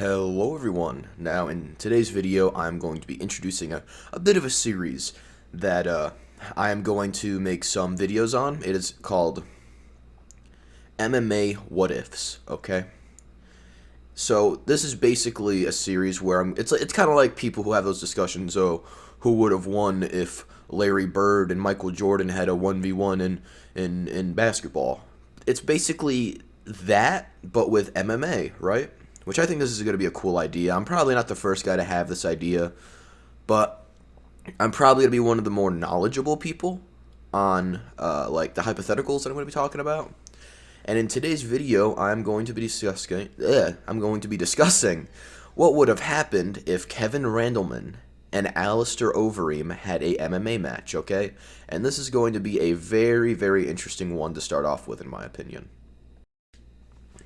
Hello everyone. Now in today's video I'm going to be introducing a bit of a series that I am going to make some videos on. It is called MMA What Ifs, okay? So this is basically a series where it's kind of like people who have those discussions, who would have won if Larry Bird and Michael Jordan had a 1v1 in basketball. It's basically that, but with MMA, right? Which I think this is going to be a cool idea. I'm probably not the first guy to have this idea, but I'm probably going to be one of the more knowledgeable people on like the hypotheticals that I'm going to be talking about. And in today's video, I'm going to be discussing what would have happened if Kevin Randleman and Alistair Overeem had a MMA match, okay? And this is going to be a very, very interesting one to start off with, in my opinion.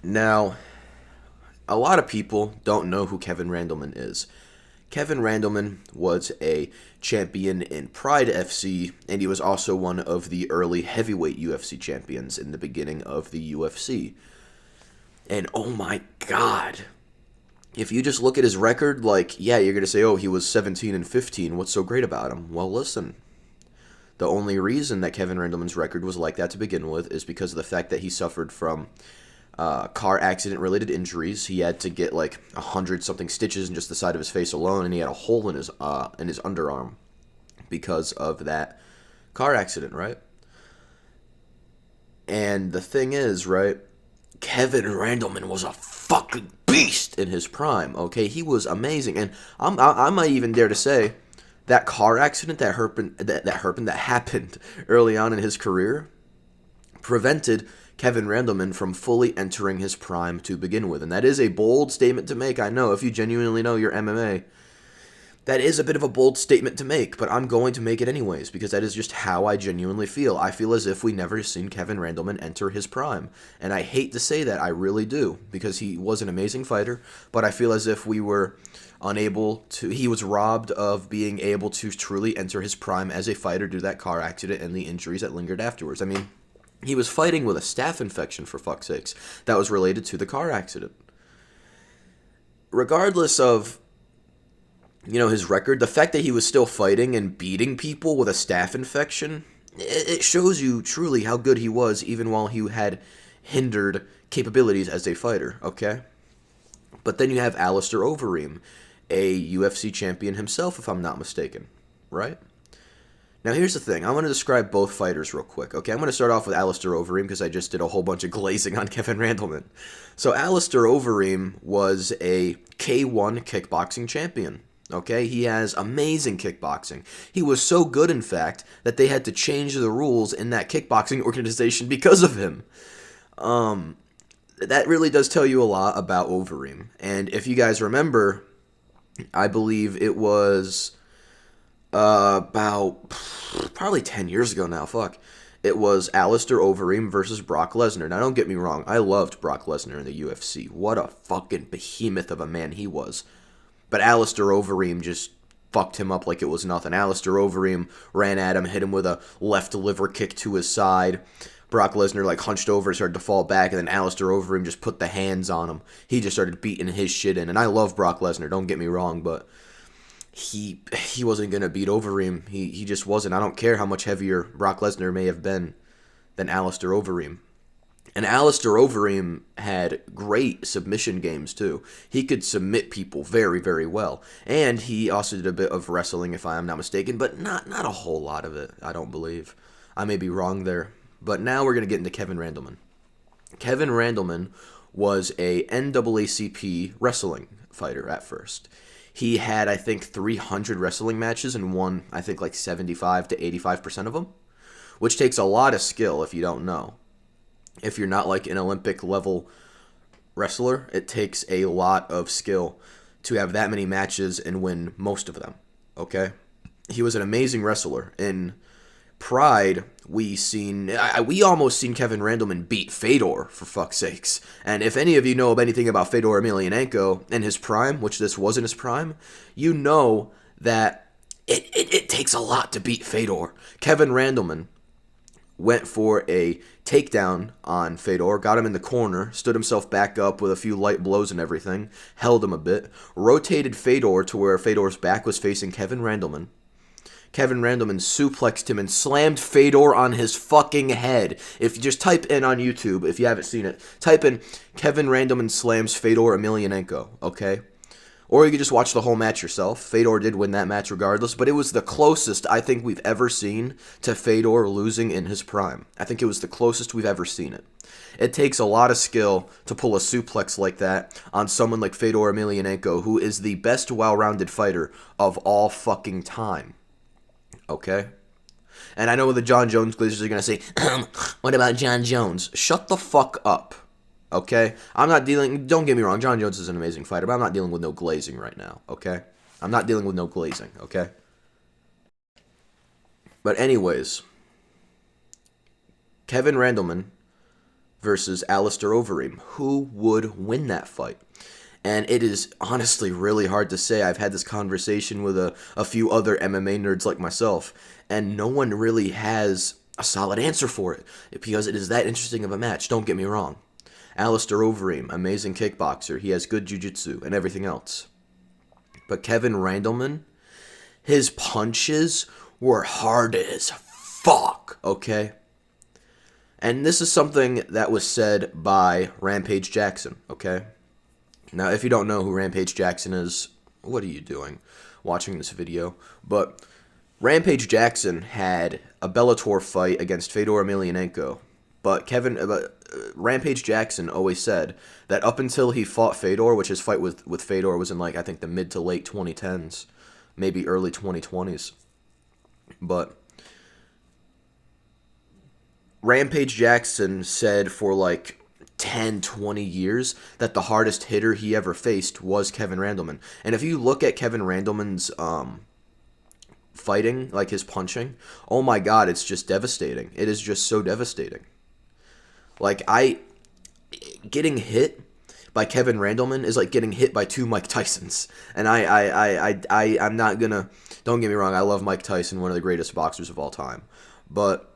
Now, a lot of people don't know who Kevin Randleman is. Kevin Randleman was a champion in Pride FC, and he was also one of the early heavyweight UFC champions in the beginning of the UFC. And oh my god, if you just look at his record, like, yeah, you're going to say, oh, he was 17-15, what's so great about him? Well, listen, the only reason that Kevin Randleman's record was like that to begin with is because of the fact that he suffered from car accident related injuries. He had to get like 100-something stitches in just the side of his face alone, and he had a hole in his underarm because of that car accident, right? And the thing is, right, Kevin Randleman was a fucking beast in his prime, okay? He was amazing, and I might even dare to say that car accident that happened early on in his career prevented Kevin Randleman from fully entering his prime to begin with. And that is a bold statement to make, I know, if you genuinely know your MMA. That is a bit of a bold statement to make, but I'm going to make it anyways, because that is just how I genuinely feel. I feel as if we never seen Kevin Randleman enter his prime. And I hate to say that, I really do, because he was an amazing fighter, but I feel as if we were he was robbed of being able to truly enter his prime as a fighter due to that car accident and the injuries that lingered afterwards. I mean, he was fighting with a staph infection, for fuck's sakes, that was related to the car accident. Regardless of, his record, the fact that he was still fighting and beating people with a staph infection, it shows you truly how good he was, even while he had hindered capabilities as a fighter, okay? But then you have Alistair Overeem, a UFC champion himself, if I'm not mistaken, right? Now, here's the thing. I want to describe both fighters real quick, okay? I'm going to start off with Alistair Overeem because I just did a whole bunch of glazing on Kevin Randleman. So, Alistair Overeem was a K1 kickboxing champion, okay? He has amazing kickboxing. He was so good, in fact, that they had to change the rules in that kickboxing organization because of him. That really does tell you a lot about Overeem. And if you guys remember, I believe it was about probably 10 years ago now, fuck. It was Alistair Overeem versus Brock Lesnar. Now, don't get me wrong, I loved Brock Lesnar in the UFC. What a fucking behemoth of a man he was. But Alistair Overeem just fucked him up like it was nothing. Alistair Overeem ran at him, hit him with a left liver kick to his side. Brock Lesnar like hunched over, started to fall back, and then Alistair Overeem just put the hands on him. He just started beating his shit in. And I love Brock Lesnar, don't get me wrong, but he wasn't going to beat Overeem. He just wasn't. I don't care how much heavier Brock Lesnar may have been than Alistair Overeem. And Alistair Overeem had great submission games, too. He could submit people very, very well. And he also did a bit of wrestling, if I am not mistaken, but not a whole lot of it, I don't believe. I may be wrong there. But now we're going to get into Kevin Randleman. Kevin Randleman was a NAACP wrestling fighter at first. He had, I think, 300 wrestling matches and won, I think, like 75 to 85% of them, which takes a lot of skill if you don't know. If you're not like an Olympic-level wrestler, it takes a lot of skill to have that many matches and win most of them, okay? He was an amazing wrestler. In Pride, we almost seen Kevin Randleman beat Fedor, for fuck's sakes. And if any of you know anything about Fedor Emelianenko in his prime, which this was in his prime, you know that it takes a lot to beat Fedor. Kevin Randleman went for a takedown on Fedor, got him in the corner, stood himself back up with a few light blows and everything, held him a bit, rotated Fedor to where Fedor's back was facing Kevin Randleman. Kevin Randleman suplexed him and slammed Fedor on his fucking head. If you just type in on YouTube, if you haven't seen it, type in Kevin Randleman slams Fedor Emelianenko, okay? Or you could just watch the whole match yourself. Fedor did win that match regardless, but it was the closest I think we've ever seen to Fedor losing in his prime. I think it was the closest we've ever seen it. It takes a lot of skill to pull a suplex like that on someone like Fedor Emelianenko, who is the best well-rounded fighter of all fucking time. Okay? And I know the John Jones Glazers are going to say, what about John Jones? Shut the fuck up. Okay? I'm not dealing... Don't get me wrong, John Jones is an amazing fighter, but I'm not dealing with no glazing right now, okay? I'm not dealing with no glazing, okay? But anyways, Kevin Randleman versus Alistair Overeem. Who would win that fight? And it is honestly really hard to say. I've had this conversation with a few other MMA nerds like myself, and no one really has a solid answer for it, because it is that interesting of a match. Don't get me wrong. Alistair Overeem, amazing kickboxer. He has good jiu-jitsu and everything else. But Kevin Randleman, his punches were hard as fuck, okay? And this is something that was said by Rampage Jackson, okay? Now, if you don't know who Rampage Jackson is, what are you doing watching this video? But Rampage Jackson had a Bellator fight against Fedor Emelianenko. But Rampage Jackson always said that up until he fought Fedor, which his fight with Fedor was in, like, I think the mid to late 2010s, maybe early 2020s. But Rampage Jackson said for like 10, 20 years that the hardest hitter he ever faced was Kevin Randleman. And if you look at Kevin Randleman's fighting, like his punching, oh my god, it's just devastating. It is just so devastating. Like, getting hit by Kevin Randleman is like getting hit by two Mike Tysons. And I'm not gonna, don't get me wrong, I love Mike Tyson, one of the greatest boxers of all time. But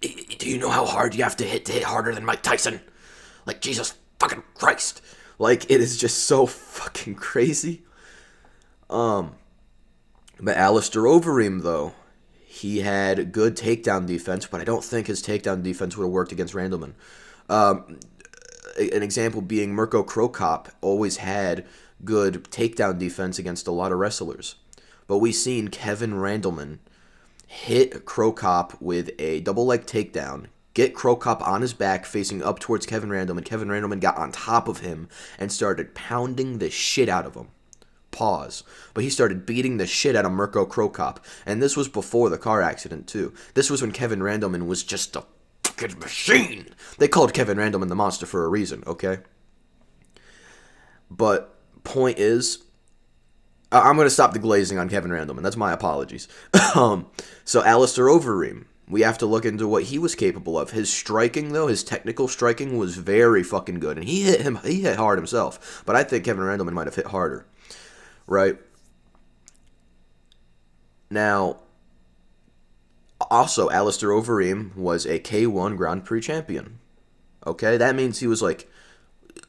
do you know how hard you have to hit harder than Mike Tyson? Like, Jesus fucking Christ. Like, it is just so fucking crazy. But Alistair Overeem, though, he had good takedown defense, but I don't think his takedown defense would have worked against Randleman. An example being Mirko Cro Cop always had good takedown defense against a lot of wrestlers. But we seen Kevin Randleman hit Cro Cop with a double leg takedown, get Cro Cop on his back facing up towards Kevin Randleman. Kevin Randleman got on top of him and started pounding the shit out of him. Pause. But he started beating the shit out of Mirko Cro Cop. And this was before the car accident, too. This was when Kevin Randleman was just a fucking machine. They called Kevin Randleman the monster for a reason, okay? But point is, I'm going to stop the glazing on Kevin Randleman. That's my apologies. So Alistair Overeem, we have to look into what he was capable of. His striking, though, his technical striking was very fucking good. And he hit hard himself. But I think Kevin Randleman might have hit harder. Right? Now, also, Alistair Overeem was a K1 Grand Prix champion. Okay? That means he was, like,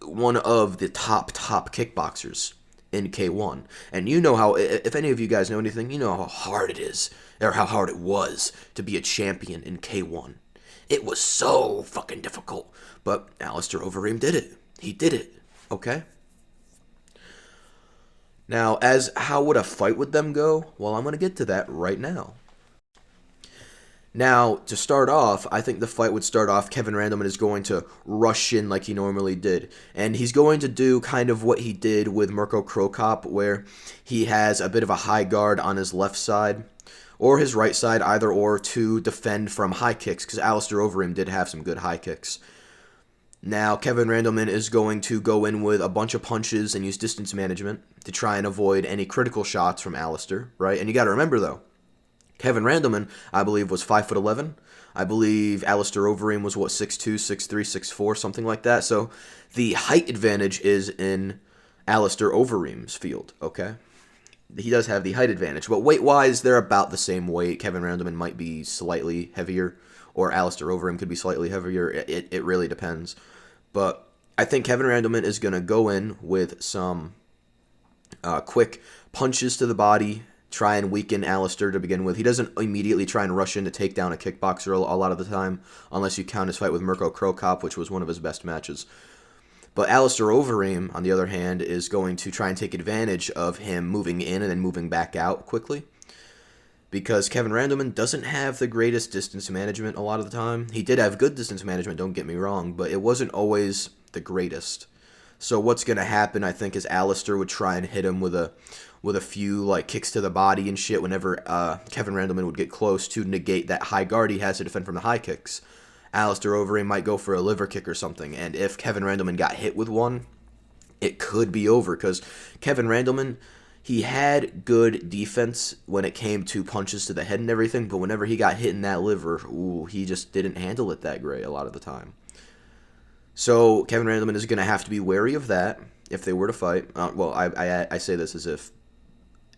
one of the top kickboxers in K1. And you know how, if any of you guys know anything, you know how hard it is, or how hard it was to be a champion in K1. It was so fucking difficult. But Alistair Overeem did it. He did it. Okay? Now, how would a fight with them go? Well, I'm going to get to that right now. Now, to start off, I think the fight would start off, Kevin Randleman is going to rush in like he normally did. And he's going to do kind of what he did with Mirko Cro Cop, where he has a bit of a high guard on his left side, or his right side, either or, to defend from high kicks, because Alistair Overeem did have some good high kicks. Now, Kevin Randleman is going to go in with a bunch of punches and use distance management to try and avoid any critical shots from Alistair, right? And you got to remember, though, Kevin Randleman, I believe, was 5'11". I believe Alistair Overeem was, 6'2", 6'3", 6'4", something like that. So the height advantage is in Alistair Overeem's field, okay? He does have the height advantage. But weight-wise, they're about the same weight. Kevin Randleman might be slightly heavier or Alistair Overeem could be slightly heavier. It really depends. But I think Kevin Randleman is going to go in with some quick punches to the body, try and weaken Alistair to begin with. He doesn't immediately try and rush in to take down a kickboxer a lot of the time, unless you count his fight with Mirko Cro Cop, which was one of his best matches. But Alistair Overeem, on the other hand, is going to try and take advantage of him moving in and then moving back out quickly. Because Kevin Randleman doesn't have the greatest distance management a lot of the time. He did have good distance management, don't get me wrong, but it wasn't always the greatest. So what's going to happen, I think, is Alistair would try and hit him with a few like kicks to the body and shit whenever Kevin Randleman would get close to negate that high guard he has to defend from the high kicks. Alistair Overeem might go for a liver kick or something, and if Kevin Randleman got hit with one, it could be over, because Kevin Randleman, he had good defense when it came to punches to the head and everything, but whenever he got hit in that liver, he just didn't handle it that great a lot of the time. So Kevin Randleman is going to have to be wary of that if they were to fight. I say this as if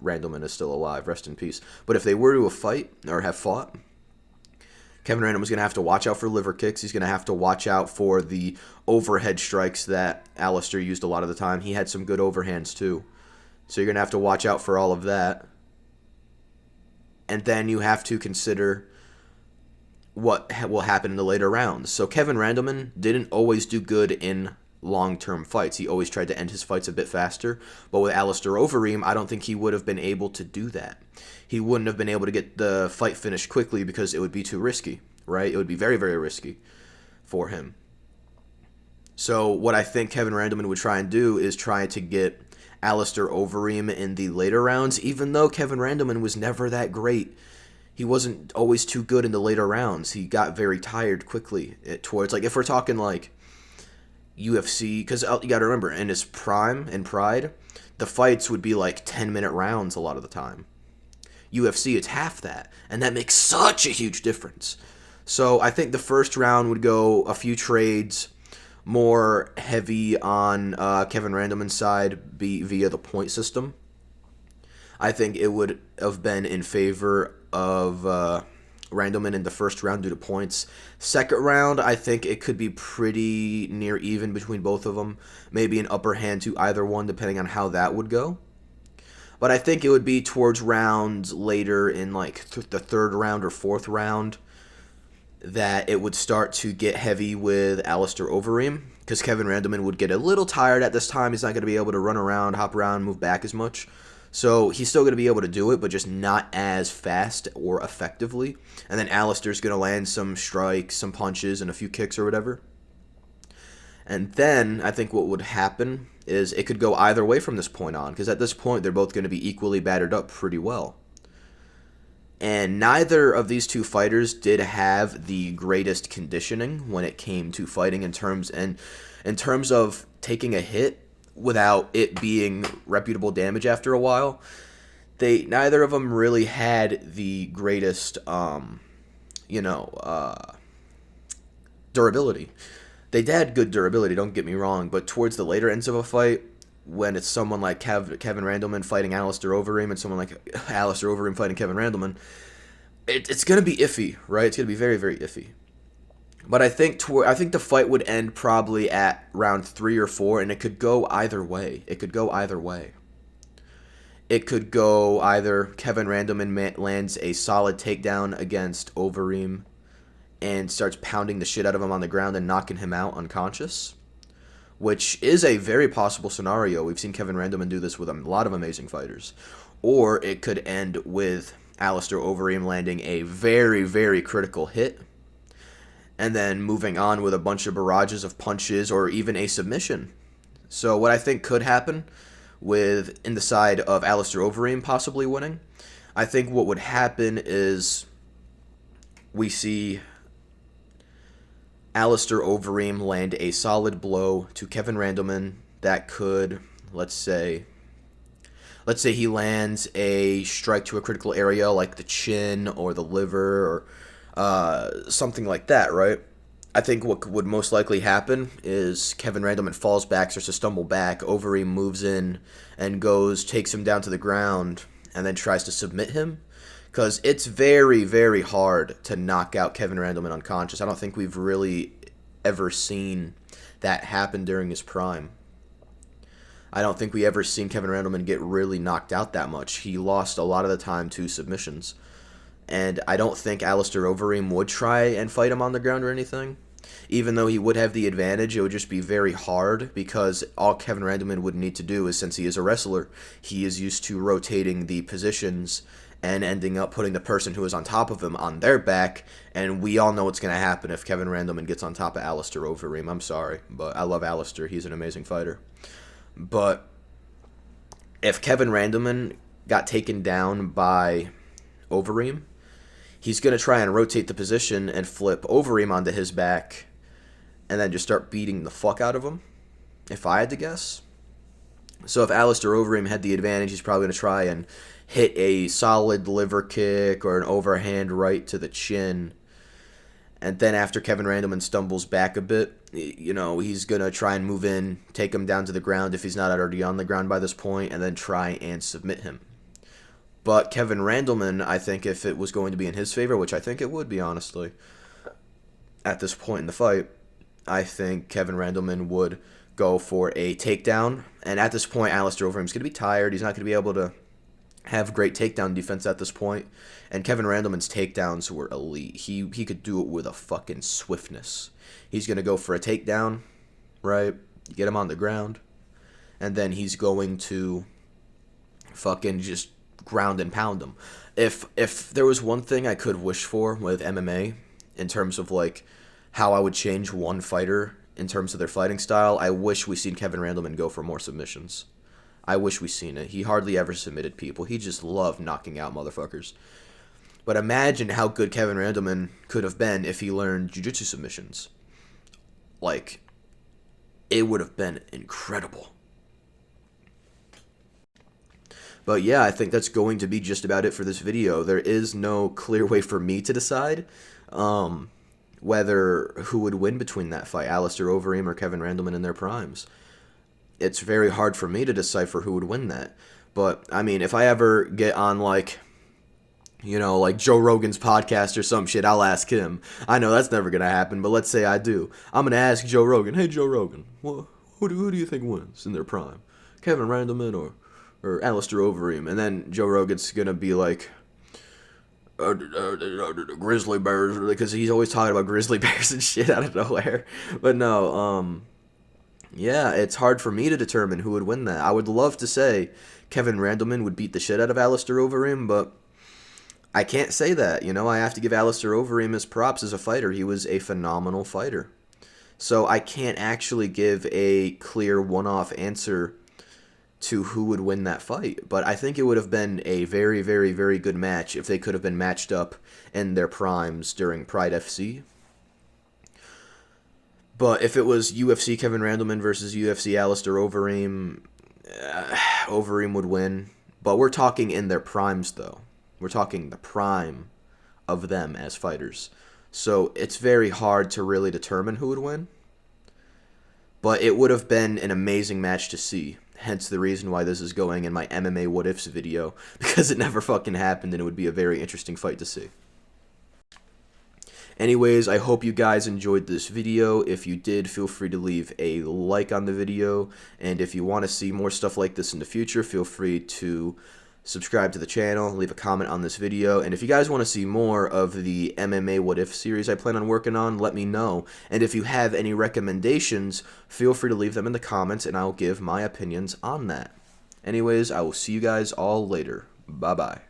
Randleman is still alive, rest in peace. But if they were to fight or have fought, Kevin Randleman is going to have to watch out for liver kicks. He's going to have to watch out for the overhead strikes that Alistair used a lot of the time. He had some good overhands too. So you're going to have to watch out for all of that. And then you have to consider what will happen in the later rounds. So Kevin Randleman didn't always do good in long-term fights. He always tried to end his fights a bit faster. But with Alistair Overeem, I don't think he would have been able to do that. He wouldn't have been able to get the fight finished quickly because it would be too risky, right? It would be very, very risky for him. So what I think Kevin Randleman would try and do is try to get Alistair Overeem in the later rounds, even though Kevin Randleman was never that great. He wasn't always too good in the later rounds. He got very tired quickly towards, like, if we're talking, like, UFC, because you got to remember, in his prime and pride, the fights would be, like, 10-minute rounds a lot of the time. UFC, it's half that, and that makes such a huge difference. So I think the first round would go a few trades, more heavy on Kevin Randleman's side via the point system. I think it would have been in favor of Randleman in the first round due to points. Second round, I think it could be pretty near even between both of them. Maybe an upper hand to either one, depending on how that would go. But I think it would be towards rounds later in like the third round or fourth round that it would start to get heavy with Alistair Overeem, because Kevin Randleman would get a little tired at this time. He's not going to be able to run around, hop around, move back as much. So he's still going to be able to do it, but just not as fast or effectively. And then Alistair's going to land some strikes, some punches, and a few kicks or whatever. And then I think what would happen is it could go either way from this point on, because at this point they're both going to be equally battered up pretty well. And neither of these two fighters did have the greatest conditioning when it came to fighting in terms of taking a hit without it being reputable damage after a while. Neither of them really had the greatest durability. They had good durability, don't get me wrong, but towards the later ends of a fight, when it's someone like Kevin Randleman fighting Alistair Overeem and someone like Alistair Overeem fighting Kevin Randleman, it's going to be iffy, right? It's going to be very, very iffy. But I think the fight would end probably at round 3 or 4, and it could go either way. It could go either Kevin Randleman lands a solid takedown against Overeem and starts pounding the shit out of him on the ground and knocking him out unconscious, which is a very possible scenario. We've seen Kevin Randleman do this with a lot of amazing fighters. Or it could end with Alistair Overeem landing a very, very critical hit and then moving on with a bunch of barrages of punches or even a submission. So what I think could happen in the side of Alistair Overeem possibly winning, I think what would happen is we see Alistair Overeem land a solid blow to Kevin Randleman that could, let's say he lands a strike to a critical area like the chin or the liver or something like that, right? I think what would most likely happen is Kevin Randleman falls back, starts to stumble back, Overeem moves in and takes him down to the ground and then tries to submit him. Because it's very, very hard to knock out Kevin Randleman unconscious. I don't think we've really ever seen that happen during his prime. I don't think we ever seen Kevin Randleman get really knocked out that much. He lost a lot of the time to submissions. And I don't think Alistair Overeem would try and fight him on the ground or anything. Even though he would have the advantage, it would just be very hard because all Kevin Randleman would need to do is, since he is a wrestler, he is used to rotating the positions and ending up putting the person who is on top of him on their back, and we all know what's going to happen if Kevin Randleman gets on top of Alistair Overeem. I'm sorry, but I love Alistair. He's an amazing fighter. But if Kevin Randleman got taken down by Overeem, he's going to try and rotate the position and flip Overeem onto his back and then just start beating the fuck out of him, if I had to guess. So if Alistair Overeem had the advantage, he's probably going to try and hit a solid liver kick or an overhand right to the chin. And then after Kevin Randleman stumbles back a bit, he's going to try and move in, take him down to the ground if he's not already on the ground by this point, and then try and submit him. But Kevin Randleman, I think if it was going to be in his favor, which I think it would be, honestly, at this point in the fight, I think Kevin Randleman would go for a takedown. And at this point, Alistair Overeem's going to be tired. He's not going to be able to have great takedown defense at this point. And Kevin Randleman's takedowns were elite. He could do it with a fucking swiftness. He's going to go for a takedown, right? You get him on the ground. And then he's going to fucking just ground and pound him. If there was one thing I could wish for with MMA in terms of like how I would change one fighter in terms of their fighting style, I wish we seen Kevin Randleman go for more submissions. I wish we seen it. He hardly ever submitted people. He just loved knocking out motherfuckers. But imagine how good Kevin Randleman could have been if he learned jiu-jitsu submissions. Like, it would have been incredible. But yeah, I think that's going to be just about it for this video. There is no clear way for me to decide whether who would win between that fight, Alistair Overeem or Kevin Randleman in their primes. It's very hard for me to decipher who would win that. But, I mean, if I ever get on, like Joe Rogan's podcast or some shit, I'll ask him. I know that's never going to happen, but let's say I do. I'm going to ask Joe Rogan, hey, Joe Rogan, who do you think wins in their prime? Kevin Randleman or Alistair Overeem? And then Joe Rogan's going to be like, grizzly bears, because he's always talking about grizzly bears and shit out of nowhere. But no, yeah, it's hard for me to determine who would win that. I would love to say Kevin Randleman would beat the shit out of Alistair Overeem, but I can't say that. I have to give Alistair Overeem his props as a fighter. He was a phenomenal fighter. So I can't actually give a clear one-off answer to who would win that fight. But I think it would have been a very, very, very good match if they could have been matched up in their primes during Pride FC. But if it was UFC Kevin Randleman versus UFC Alistair Overeem, Overeem would win. But we're talking in their primes, though. We're talking the prime of them as fighters. So it's very hard to really determine who would win. But it would have been an amazing match to see. Hence the reason why this is going in my MMA What Ifs video. Because it never fucking happened and it would be a very interesting fight to see. Anyways, I hope you guys enjoyed this video. If you did, feel free to leave a like on the video. And if you want to see more stuff like this in the future, feel free to subscribe to the channel, leave a comment on this video. And if you guys want to see more of the MMA What If series I plan on working on, let me know. And if you have any recommendations, feel free to leave them in the comments and I'll give my opinions on that. Anyways, I will see you guys all later. Bye-bye.